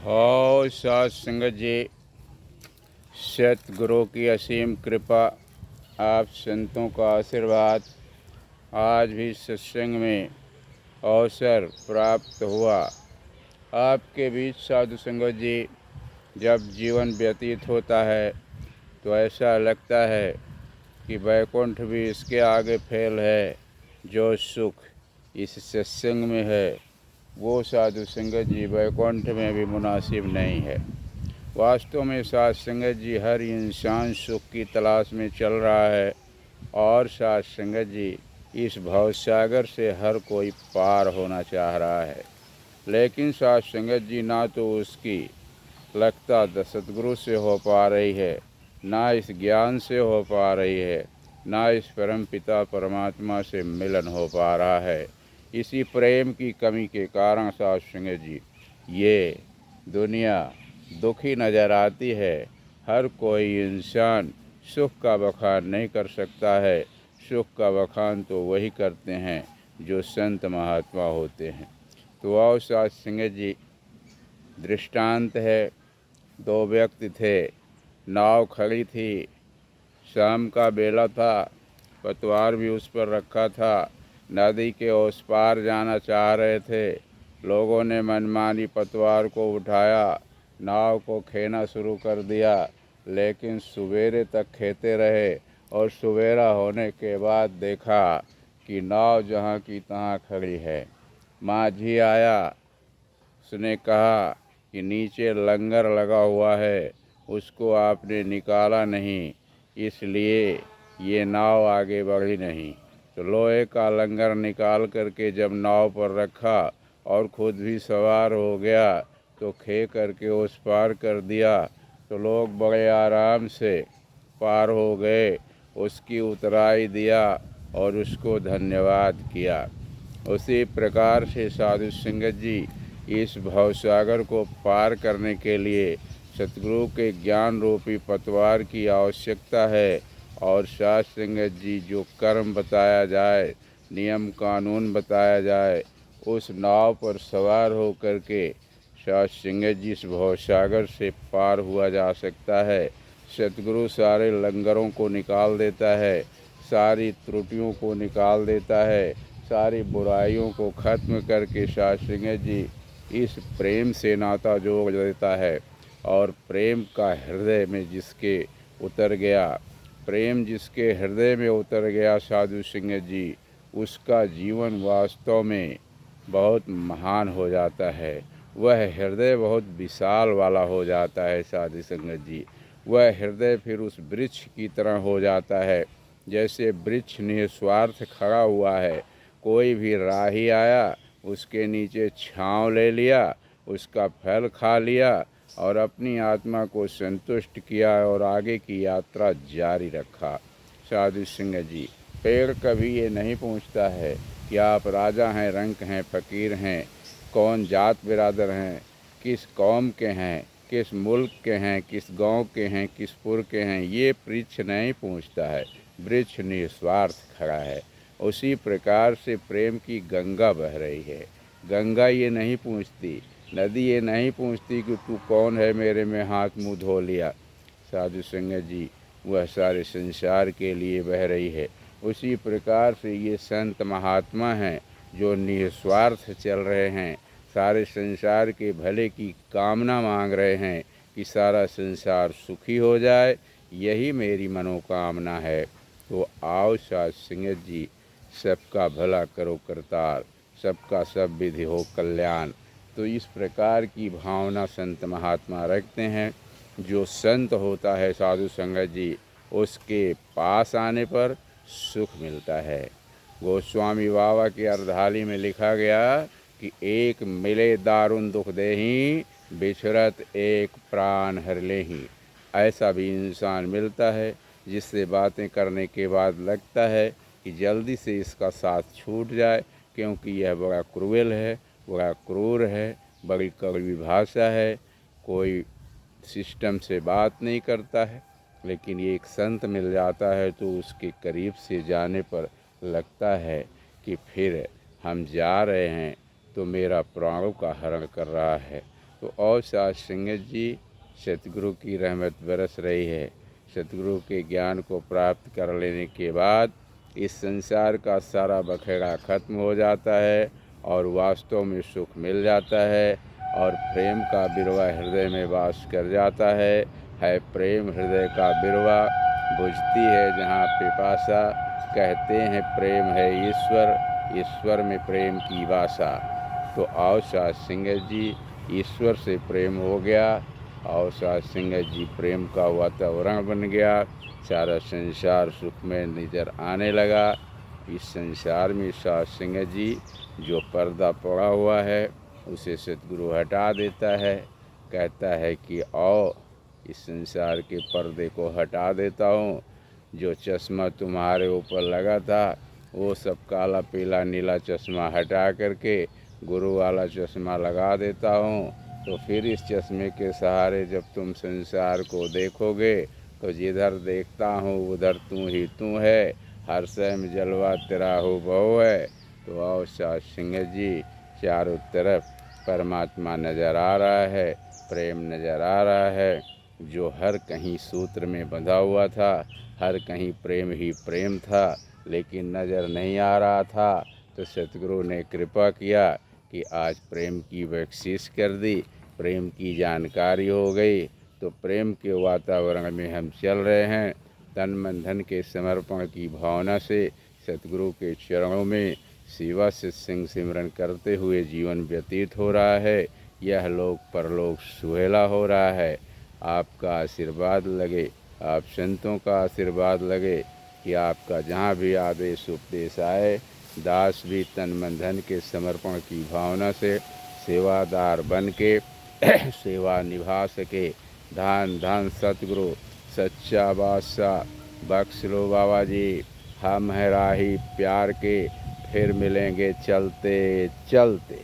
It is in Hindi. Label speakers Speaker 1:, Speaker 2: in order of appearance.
Speaker 1: हो साध संगत जी, सतगुरु की असीम कृपा, आप संतों का आशीर्वाद, आज भी सत्संग में अवसर प्राप्त हुआ। आपके बीच साधु संगत जी, जब जीवन व्यतीत होता है तो ऐसा लगता है कि वैकुंठ भी इसके आगे फेल है। जो सुख इस सत्संग में है वो साधु संगत जी वैकुंठ में भी मुनासिब नहीं है। वास्तव में साध संगत जी, हर इंसान सुख की तलाश में चल रहा है और साध संगत जी, इस भवसागर से हर कोई पार होना चाह रहा है। लेकिन साध संगत जी, ना तो उसकी लगता सतगुरु से हो पा रही है, ना इस ज्ञान से हो पा रही है, ना इस परम पिता परमात्मा से मिलन हो पा रहा है। इसी प्रेम की कमी के कारण साध संगत जी, ये दुनिया दुखी नज़र आती है। हर कोई इंसान सुख का बखान नहीं कर सकता है। सुख का बखान तो वही करते हैं जो संत महात्मा होते हैं। तो आओ साध संगत जी, दृष्टांत है, दो व्यक्ति थे, नाव खड़ी थी, शाम का बेला था, पतवार भी उस पर रखा था, नदी के उस पार जाना चाह रहे थे। लोगों ने मनमानी पतवार को उठाया, नाव को खेना शुरू कर दिया, लेकिन सवेरे तक खेते रहे और सवेरा होने के बाद देखा कि नाव जहाँ की तहाँ खड़ी है। माझी आया, उसने कहा कि नीचे लंगर लगा हुआ है, उसको आपने निकाला नहीं, इसलिए ये नाव आगे बढ़ी नहीं। तो लोहे का लंगर निकाल करके जब नाव पर रखा और खुद भी सवार हो गया तो खे करके उस पार कर दिया। तो लोग बड़े आराम से पार हो गए, उसकी उतराई दिया और उसको धन्यवाद किया। उसी प्रकार से साधु संगत जी, इस भवसागर को पार करने के लिए सतगुरु के ज्ञान रूपी पतवार की आवश्यकता है। और साध संगत जी, जो कर्म बताया जाए, नियम कानून बताया जाए, उस नाव पर सवार हो करके साध संगत जी इस भवसागर से पार हुआ जा सकता है। सतगुरु सारे लंगरों को निकाल देता है, सारी त्रुटियों को निकाल देता है, सारी बुराइयों को ख़त्म करके साध संगत जी इस प्रेम से नाता जोड़ देता है। और प्रेम का हृदय में जिसके उतर गया, प्रेम जिसके हृदय में उतर गया साधु संगत जी, उसका जीवन वास्तव में बहुत महान हो जाता है। वह हृदय बहुत विशाल वाला हो जाता है साधु संगत जी। वह हृदय फिर उस वृक्ष की तरह हो जाता है, जैसे वृक्ष निस्वार्थ खड़ा हुआ है। कोई भी राही आया, उसके नीचे छांव ले लिया, उसका फल खा लिया और अपनी आत्मा को संतुष्ट किया और आगे की यात्रा जारी रखा। साधु संगत जी, पेड़ कभी ये नहीं पूछता है कि आप राजा हैं, रंक हैं, फ़कीर हैं, कौन जात बिरादर हैं, किस कौम के हैं, किस मुल्क के हैं, किस गांव के हैं, किस पुर के हैं। ये वृक्ष नहीं पूछता है, वृक्ष निस्वार्थ खड़ा है। उसी प्रकार से प्रेम की गंगा बह रही है। गंगा ये नहीं पूछती, नदी ये नहीं पूछती कि तू कौन है, मेरे में हाथ मुँह धो लिया। साधु संगत जी, वह सारे संसार के लिए बह रही है। उसी प्रकार से ये संत महात्मा हैं जो निस्वार्थ चल रहे हैं, सारे संसार के भले की कामना मांग रहे हैं कि सारा संसार सुखी हो जाए, यही मेरी मनोकामना है। तो आओ साध संगत जी, सबका भला करो करतार, सबका सब विधि हो कल्याण। तो इस प्रकार की भावना संत महात्मा रखते हैं। जो संत होता है साधु संगत जी, उसके पास आने पर सुख मिलता है। गोस्वामी बाबा की अर्धाली में लिखा गया कि एक मिले दारुण दुख देही, बिछरत एक प्राण हर लेही। ऐसा भी इंसान मिलता है जिससे बातें करने के बाद लगता है कि जल्दी से इसका साथ छूट जाए, क्योंकि यह बड़ा क्रूएल है, बड़ा क्रूर है, बड़ी कड़वी भाषा है, कोई सिस्टम से बात नहीं करता है। लेकिन ये एक संत मिल जाता है तो उसके करीब से जाने पर लगता है कि फिर हम जा रहे हैं तो मेरा प्राणों का हरण कर रहा है। तो अवसाद सिंह जी सतगुरु की रहमत बरस रही है। सतगुरु के ज्ञान को प्राप्त कर लेने के बाद इस संसार का सारा बखेड़ा खत्म हो जाता है और वास्तव में सुख मिल जाता है और प्रेम का बिरवा हृदय में वास कर जाता है। प्रेम हृदय का बिरवा बुझती है जहाँ पिपासा, कहते हैं प्रेम है ईश्वर, ईश्वर में प्रेम की वासा। तो अवसाद सिंह जी ईश्वर से प्रेम हो गया, अवसाद सिंह जी प्रेम का वातावरण बन गया, सारा संसार सुख में नजर आने लगा। इस संसार में साध सिंह जी जो पर्दा पड़ा हुआ है उसे सतगुरु हटा देता है, कहता है कि आओ इस संसार के पर्दे को हटा देता हूँ। जो चश्मा तुम्हारे ऊपर लगा था वो सब काला पीला नीला चश्मा हटा करके गुरु वाला चश्मा लगा देता हूँ। तो फिर इस चश्मे के सहारे जब तुम संसार को देखोगे तो जिधर देखता हूँ उधर तू ही तू है, हर सैम जलवा तेरा हो बहु है। तो अवसाद सिंह जी चारों तरफ परमात्मा नज़र आ रहा है, प्रेम नज़र आ रहा है, जो हर कहीं सूत्र में बंधा हुआ था, हर कहीं प्रेम ही प्रेम था, लेकिन नज़र नहीं आ रहा था। तो सतगुरु ने कृपा किया कि आज प्रेम की बख्शिश कर दी, प्रेम की जानकारी हो गई। तो प्रेम के वातावरण में हम चल रहे हैं, तन मन धन के समर्पण की भावना से सतगुरु के चरणों में सेवा सत्संग सिमरन करते हुए जीवन व्यतीत हो रहा है। यह लोक परलोक सुहेला हो रहा है। आपका आशीर्वाद लगे, आप संतों का आशीर्वाद लगे कि आपका जहाँ भी आदेश उपदेश आए दास भी तन मन धन के समर्पण की भावना से सेवादार बन के सेवा निभा सके। धन धन सतगुरु सच्चा बादशाह बख्श लो बाबा जी, हम हैं राही प्यार के, फिर मिलेंगे चलते चलते।